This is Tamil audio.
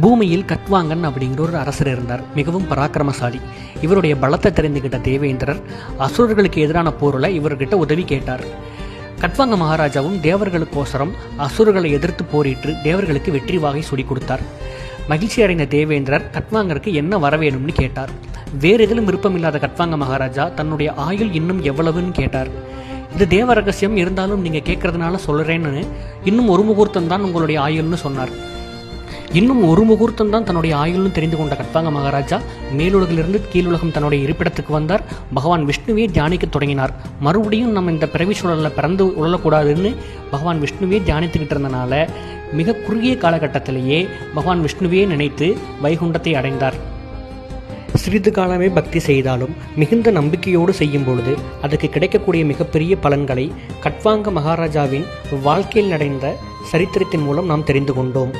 பூமியில் கட்வாங்கன் அப்படிங்கிற ஒரு அரசர் இருந்தார். மிகவும் பராக்கிரமசாலி. இவருடைய பலத்தை தெரிந்துகிட்ட தேவேந்திரர் அசுரர்களுக்கு எதிரான போரில் இவர்கிட்ட உதவி கேட்டார். கட்வாங்க மகாராஜாவும் தேவர்களுக்கோசரம் அசுரர்களை எதிர்த்து போரிட்டு தேவர்களுக்கு வெற்றி வாகை சுடி கொடுத்தார். மகிழ்ச்சி அடைந்த தேவேந்திரர் கட்வாங்கருக்கு என்ன வர வேணும்னு கேட்டார். வேறு எதிலும் விருப்பமில்லாத கட்வாங்க மகாராஜா தன்னுடைய ஆயுள் இன்னும் எவ்வளவுன்னு கேட்டார். இது தேவ ரகசியம், இருந்தாலும் நீங்கள் கேட்கறதுனால சொல்கிறேன்னு இன்னும் ஒரு முகூர்த்தம் தான் உங்களுடைய ஆயுள்னு சொன்னார். இன்னும் ஒரு முகூர்த்தம் தான் தன்னுடைய ஆயுள்னு தெரிந்து கொண்ட கட்வாங்க மகாராஜா மேலுலகிலிருந்து கீழுலகம் தன்னுடைய இருப்பிடத்துக்கு வந்தார். பகவான் விஷ்ணுவே தியானிக்க தொடங்கினார். மறுபடியும் நம்ம இந்த பிறவி சூழலில் பிறந்து உழக்கூடாதுன்னு பகவான் விஷ்ணுவே தியானித்துக்கிட்டு இருந்தனால மிக குறுகிய காலகட்டத்திலேயே பகவான் விஷ்ணுவே நினைத்து வைகுண்டத்தை அடைந்தார். சிறிது காலமே பக்தி செய்தாலும் மிகுந்த நம்பிக்கையோடு செய்யும் பொழுது அதுக்கு கிடைக்கக்கூடிய மிகப்பெரிய பலன்களை கட்வாங்க மகாராஜாவின் வாழ்க்கையில் நடந்த சரித்திரத்தின் மூலம் நாம் தெரிந்து கொண்டோம்.